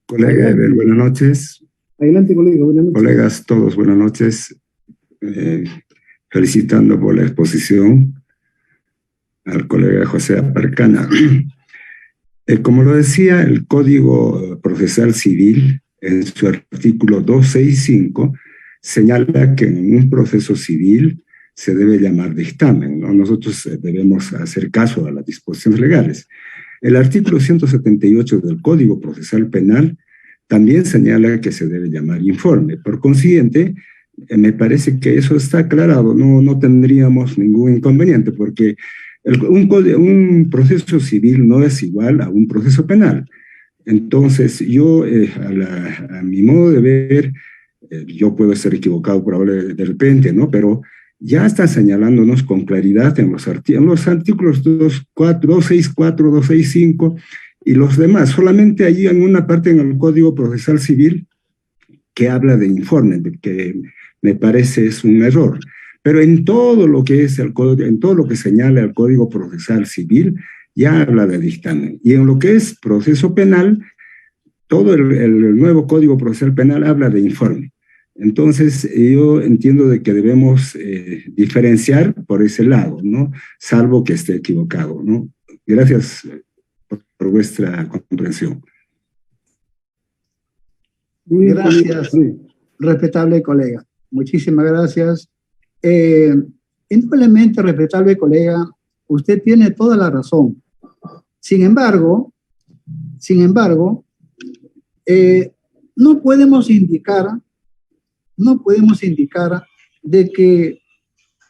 Colega Eber, buenas noches. Adelante, colega, buenas noches. Colegas, todos, buenas noches. Felicitando por la exposición al colega José Aparcana. Como lo decía el Código Procesal Civil, en su artículo 265, señala que en un proceso civil se debe llamar dictamen, ¿no? Nosotros debemos hacer caso a las disposiciones legales. El artículo 178 del Código Procesal Penal también señala que se debe llamar informe. Por consiguiente, me parece que eso está aclarado, no tendríamos ningún inconveniente, porque un proceso civil no es igual a un proceso penal. Entonces, yo, a mi modo de ver, yo puedo estar equivocado probablemente de repente, ¿no? Pero ya está señalándonos con claridad en los artículos 264, 265 y los demás. Solamente allí en una parte en el Código Procesal Civil que habla de informe, que me parece es un error. Pero en todo lo que es el código, en todo lo que señala el Código Procesal Civil, ya habla de dictamen. Y en lo que es proceso penal, todo el nuevo Código Procesal Penal habla de informe. Entonces, yo entiendo de que debemos diferenciar por ese lado, ¿no? Salvo que esté equivocado, ¿no? Gracias por vuestra comprensión. Gracias, respetable colega. Muchísimas gracias. Indudablemente, respetable colega, usted tiene toda la razón. Sin embargo, no podemos indicar de que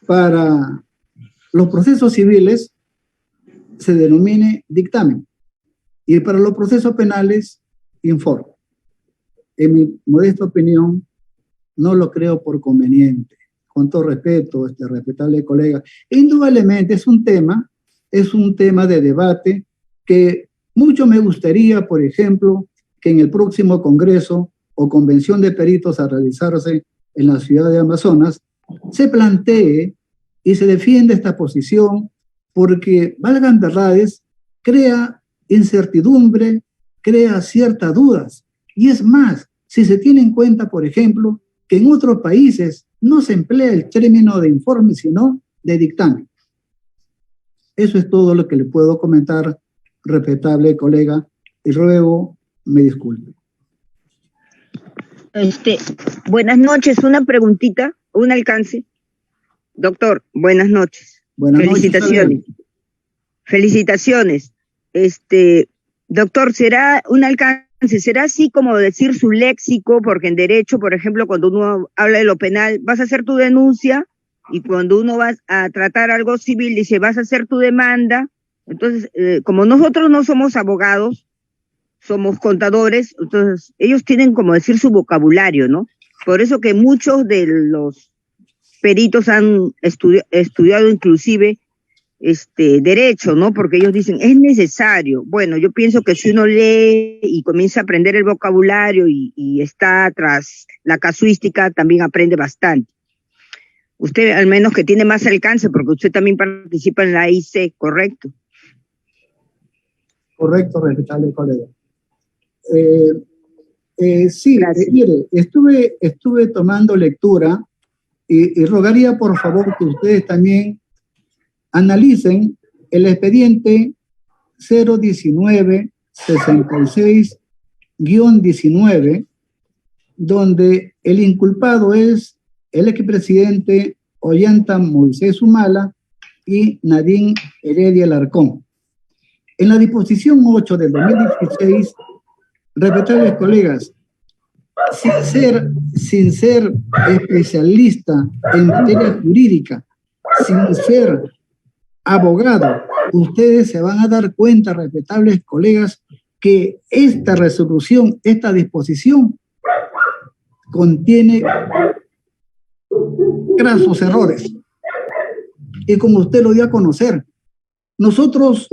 para los procesos civiles se denomine dictamen y para los procesos penales informe. En mi modesta opinión, no lo creo por conveniente. Con todo respeto, respetable colega, indudablemente es un tema de debate que mucho me gustaría, por ejemplo, que en el próximo congreso o convención de peritos a realizarse en la ciudad de Amazonas se plantee y se defienda esta posición, porque, valgan verdades, crea incertidumbre, crea ciertas dudas. Y es más, si se tiene en cuenta, por ejemplo, que en otros países no se emplea el término de informe, sino de dictamen. Eso es todo lo que le puedo comentar, respetable colega, y ruego me disculpe. Buenas noches, una preguntita, un alcance. Doctor, buenas noches. Buenas Felicitaciones. Noches, felicitaciones. Doctor, ¿será un alcance? ¿Será así como decir su léxico? Porque en derecho, por ejemplo, cuando uno habla de lo penal, vas a hacer tu denuncia, y cuando uno va a tratar algo civil, dice, vas a hacer tu demanda. Entonces, como nosotros no somos abogados, somos contadores, entonces ellos tienen como decir su vocabulario, ¿no? Por eso que muchos de los peritos han estudiado inclusive derecho, ¿no? Porque ellos dicen, es necesario. Bueno, yo pienso que si uno lee y comienza a aprender el vocabulario y está tras la casuística, también aprende bastante. Usted, al menos que tiene más alcance, porque usted también participa en la IC, ¿correcto? Correcto, respetable colega. Sí, mire, estuve tomando lectura y rogaría por favor que ustedes también analicen el expediente 019-66-19, donde el inculpado es el expresidente Ollanta Moisés Humala y Nadine Heredia Alarcón. En la disposición 8 del 2016, respetables colegas, sin ser especialista en materia jurídica, sin ser abogado, ustedes se van a dar cuenta, respetables colegas, que esta resolución, esta disposición, contiene grasos errores. Y como usted lo dio a conocer, nosotros,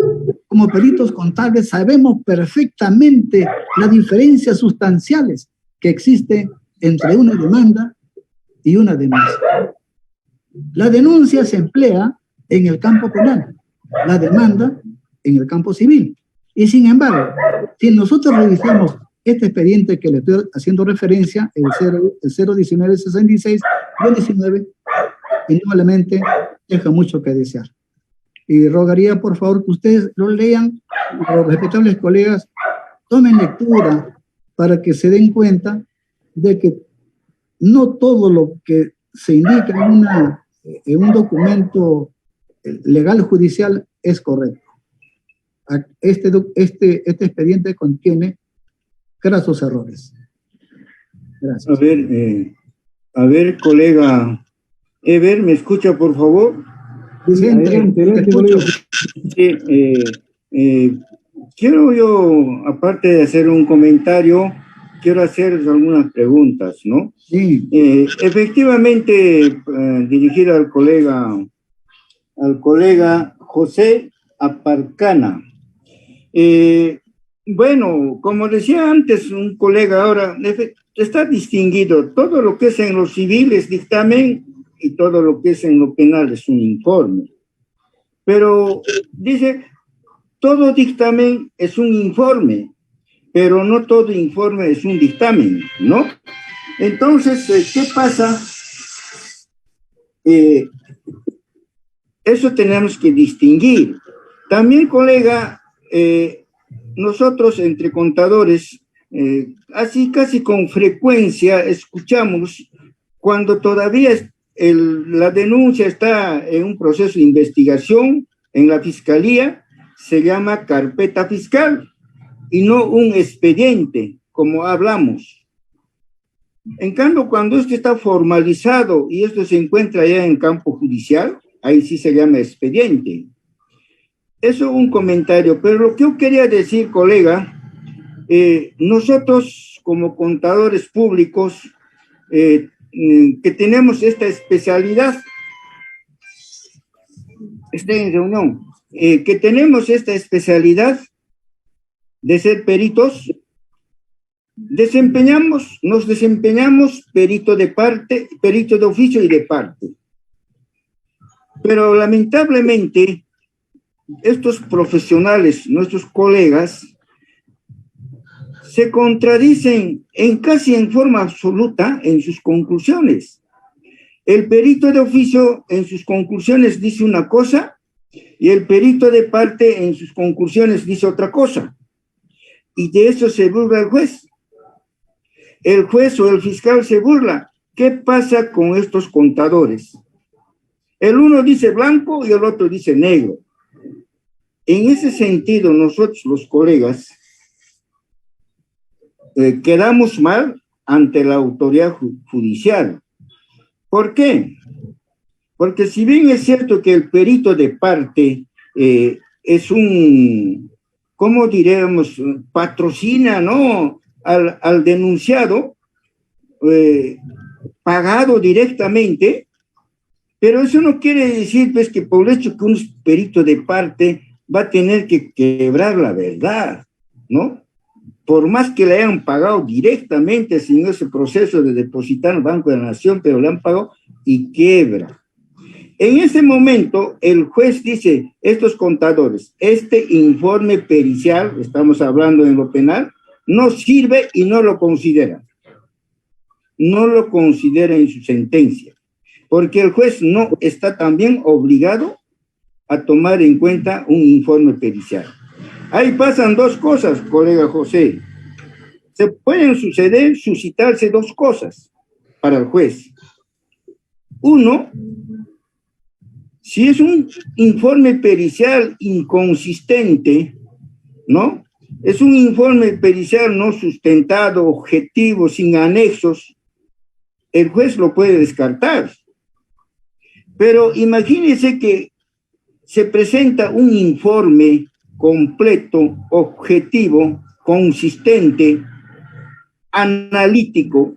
como peritos contables, sabemos perfectamente las diferencias sustanciales que existen entre una demanda y una denuncia. La denuncia se emplea en el campo penal, la demanda en el campo civil. Y sin embargo, si nosotros revisamos este expediente que le estoy haciendo referencia, el 019-66-19, indudablemente deja mucho que desear. Y rogaría por favor que ustedes lo lean, los respetables colegas tomen lectura para que se den cuenta de que no todo lo que se indica en un documento legal judicial es correcto. Este expediente contiene grasos errores. Gracias. A ver, colega Ever, ¿me escucha, por favor? Sí, adelante, quiero yo, aparte de hacer un comentario, quiero hacer algunas preguntas, ¿no? Sí. Efectivamente, dirigida al colega José Aparcana. Bueno, como decía antes un colega ahora, está distinguido. Todo lo que es en lo civil es dictamen y todo lo que es en lo penal es un informe. Pero dice, todo dictamen es un informe, pero no todo informe es un dictamen, ¿no? Entonces, ¿qué pasa? Eso tenemos que distinguir. También, colega, nosotros entre contadores, así casi con frecuencia escuchamos cuando todavía la denuncia está en un proceso de investigación en la fiscalía, se llama carpeta fiscal y no un expediente, como hablamos. En cambio, cuando esto está formalizado y esto se encuentra ya en campo judicial, ahí sí se llama expediente. Eso es un comentario, pero lo que yo quería decir, colega, nosotros como contadores públicos que tenemos esta especialidad, que tenemos esta especialidad de ser peritos, nos desempeñamos perito de parte, perito de oficio y de parte. Pero lamentablemente, estos profesionales, nuestros colegas, se contradicen casi en forma absoluta en sus conclusiones. El perito de oficio en sus conclusiones dice una cosa y el perito de parte en sus conclusiones dice otra cosa. Y de eso se burla el juez. El juez o el fiscal se burla. ¿Qué pasa con estos contadores? El uno dice blanco y el otro dice negro. En ese sentido, nosotros los colegas quedamos mal ante la autoridad judicial. ¿Por qué? Porque si bien es cierto que el perito de parte es un, ¿cómo diríamos? Patrocina, ¿no? Al denunciado, pagado directamente, pero eso no quiere decir, pues, que por el hecho que un perito de parte va a tener que quebrar la verdad, ¿no? Por más que le hayan pagado directamente sin ese proceso de depositar en el Banco de la Nación, pero le han pagado y quiebra. En ese momento, el juez dice, estos contadores, este informe pericial, estamos hablando en lo penal, no sirve y no lo considera. No lo considera en su sentencia, porque el juez no está también obligado a tomar en cuenta un informe pericial. Ahí pasan dos cosas, colega José. Se pueden suscitarse dos cosas para el juez. Uno, si es un informe pericial inconsistente, ¿no? Es un informe pericial no sustentado, objetivo, sin anexos, el juez lo puede descartar. Pero imagínense que se presenta un informe completo, objetivo, consistente, analítico,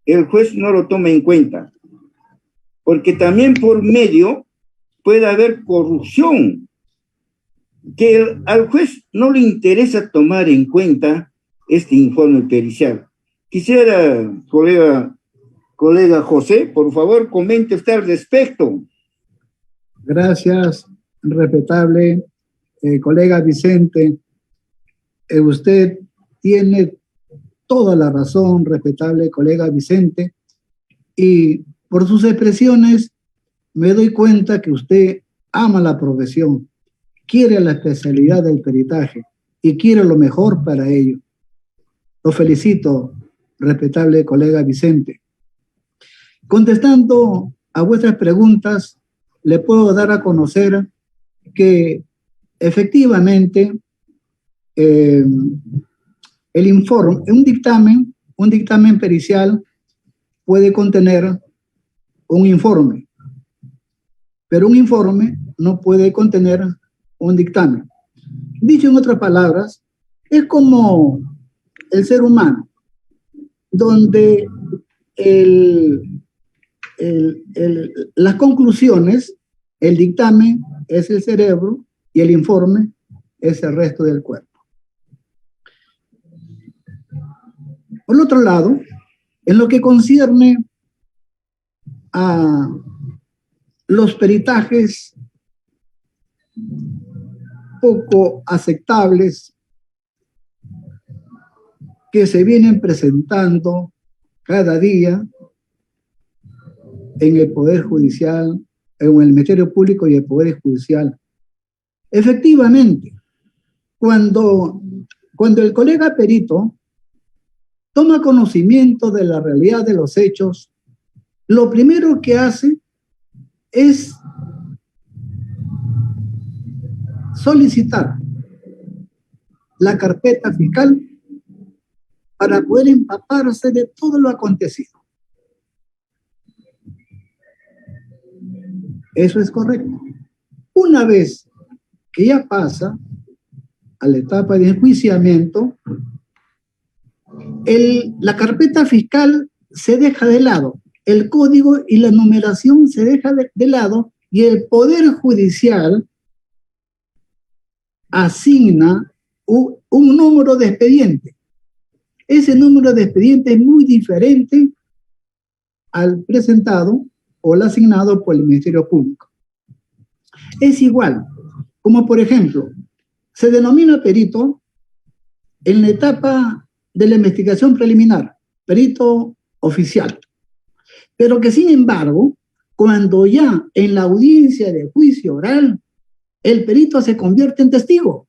el juez no lo toma en cuenta, porque también por medio puede haber corrupción, que al juez no le interesa tomar en cuenta este informe pericial. Quisiera, colega José, por favor, comente usted al respecto. Gracias, respetable colega Vicente. Usted tiene toda la razón, respetable colega Vicente, y por sus expresiones me doy cuenta que usted ama la profesión, quiere la especialidad del peritaje y quiere lo mejor para ello. Lo felicito, respetable colega Vicente. Contestando a vuestras preguntas, le puedo dar a conocer que efectivamente el informe, un dictamen pericial puede contener un informe, pero un informe no puede contener un dictamen. Dicho en otras palabras, es como el ser humano, donde las conclusiones, el dictamen es el cerebro y el informe es el resto del cuerpo. Por otro lado, En lo que concierne a los peritajes poco aceptables que se vienen presentando cada día en el Poder Judicial, en el Ministerio Público y el Poder Judicial. Efectivamente, cuando el colega perito toma conocimiento de la realidad de los hechos, lo primero que hace es solicitar la carpeta fiscal para poder empaparse de todo lo acontecido. Eso es correcto. Una vez que ya pasa a la etapa de enjuiciamiento, la carpeta fiscal se deja de lado, el código y la numeración se deja de lado y el Poder Judicial asigna un número de expediente. Ese número de expediente es muy diferente al presentado o al asignado por el Ministerio Público. Es igual, como por ejemplo, se denomina perito en la etapa de la investigación preliminar, perito oficial, pero que sin embargo, cuando ya en la audiencia de juicio oral, el perito se convierte en testigo.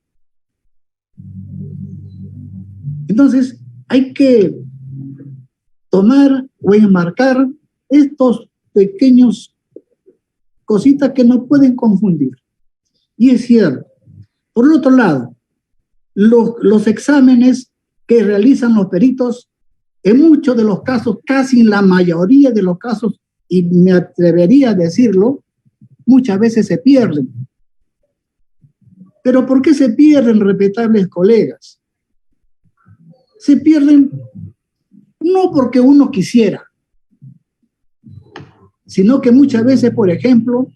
Entonces, hay que tomar o enmarcar estos pequeños cositas que no pueden confundir. Y es cierto. Por el otro lado, los exámenes que realizan los peritos, en muchos de los casos, casi en la mayoría de los casos, y me atrevería a decirlo, muchas veces se pierden. ¿Pero por qué se pierden, respetables colegas? Se pierden no porque uno quisiera, sino que muchas veces, por ejemplo,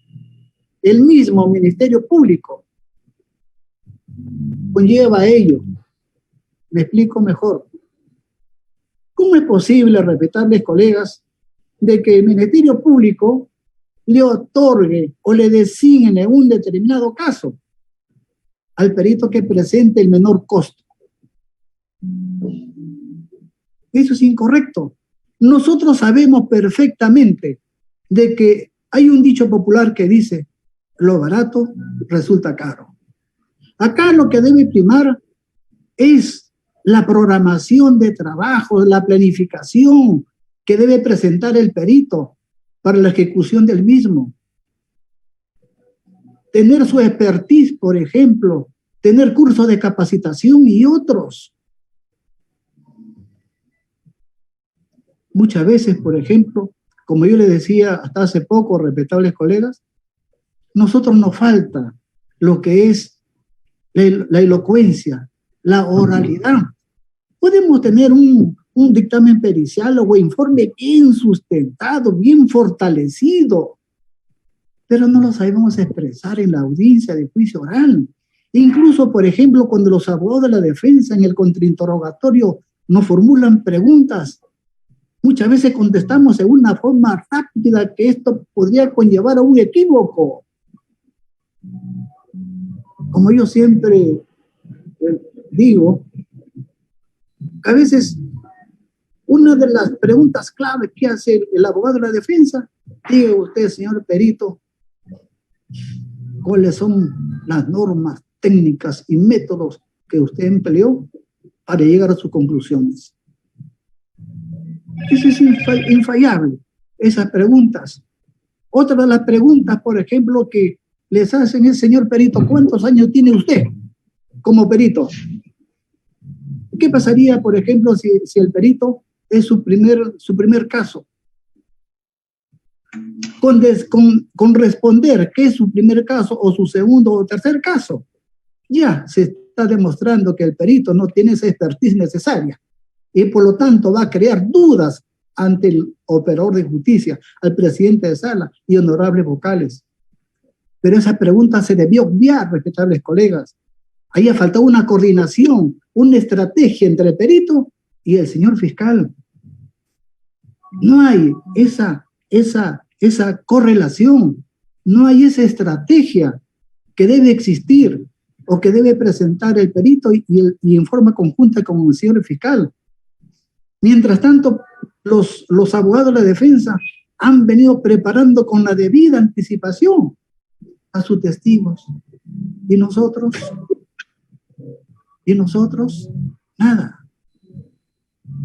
el mismo Ministerio Público conlleva a ello. Me explico mejor. ¿Cómo es posible, respetables colegas, de que el Ministerio Público le otorgue o le designe un determinado caso al perito que presente el menor costo? Eso es incorrecto. Nosotros sabemos perfectamente de que hay un dicho popular que dice, lo barato resulta caro. Acá lo que debe primar es la programación de trabajo, la planificación que debe presentar el perito para la ejecución del mismo. Tener su expertise, por ejemplo, tener cursos de capacitación y otros. Muchas veces, por ejemplo, como yo le decía hasta hace poco, respetables colegas, nosotros nos falta lo que es la elocuencia, la oralidad. Podemos tener un dictamen pericial o informe bien sustentado, bien fortalecido, pero no lo sabemos expresar en la audiencia de juicio oral. Incluso, por ejemplo, cuando los abogados de la defensa en el contrainterrogatorio nos formulan preguntas, muchas veces contestamos en una forma rápida que esto podría conllevar a un equívoco. Como yo siempre digo, a veces una de las preguntas clave que hace el abogado de la defensa, diga usted, señor perito, ¿cuáles son las normas técnicas y métodos que usted empleó para llegar a sus conclusiones? Eso es infallable, esas preguntas. Otra de las preguntas, por ejemplo, que les hacen es, señor perito, ¿cuántos años tiene usted como perito? ¿Qué pasaría, por ejemplo, si el perito es su primer caso? Con responder que es su primer caso o su segundo o tercer caso, ya se está demostrando que el perito no tiene esa expertise necesaria y por lo tanto va a crear dudas ante el operador de justicia, al presidente de sala y honorables vocales. Pero esa pregunta se debió obviar, respetables colegas. Ahí ha faltado una coordinación, una estrategia entre el perito y el señor fiscal. No hay esa correlación, no hay esa estrategia que debe existir o que debe presentar el perito y en forma conjunta con el señor fiscal. Mientras tanto, los abogados de la defensa han venido preparando con la debida anticipación a sus testigos. ¿Y nosotros? Nada.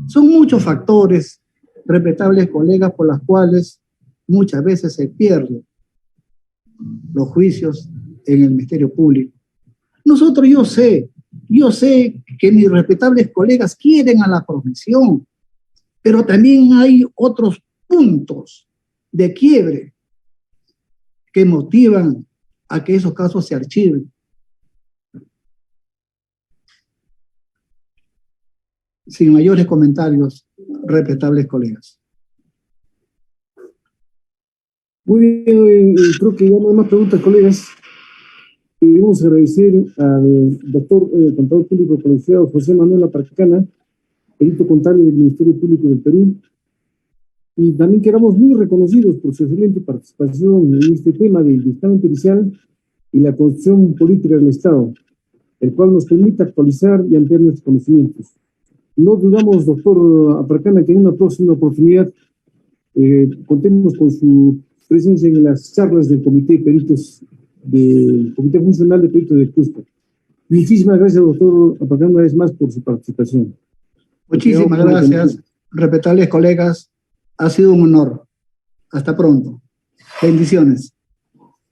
Son muchos factores, respetables colegas, por las cuales muchas veces se pierden los juicios en el Ministerio Público. Yo sé que mis respetables colegas quieren a la profesión, pero también hay otros puntos de quiebre que motivan a que esos casos se archiven. Sin mayores comentarios, respetables colegas. Muy bien, creo que ya no hay más preguntas, colegas. Queremos agradecer al doctor contador público colegiado José Manuel Aparcana, perito contable del Ministerio Público del Perú, y también quedamos muy reconocidos por su excelente participación en este tema del dictamen pericial y la construcción política del Estado, el cual nos permite actualizar y ampliar nuestros conocimientos. No dudamos, doctor Aparcana, que en una próxima oportunidad contemos con su presencia en las charlas del Comité de Peritos, del Comité Funcional de Peritos de Cusco. Muchísimas gracias, doctor Aparcana, una vez más por su participación. Muchísimas gracias, respetables colegas. Ha sido un honor. Hasta pronto. Bendiciones.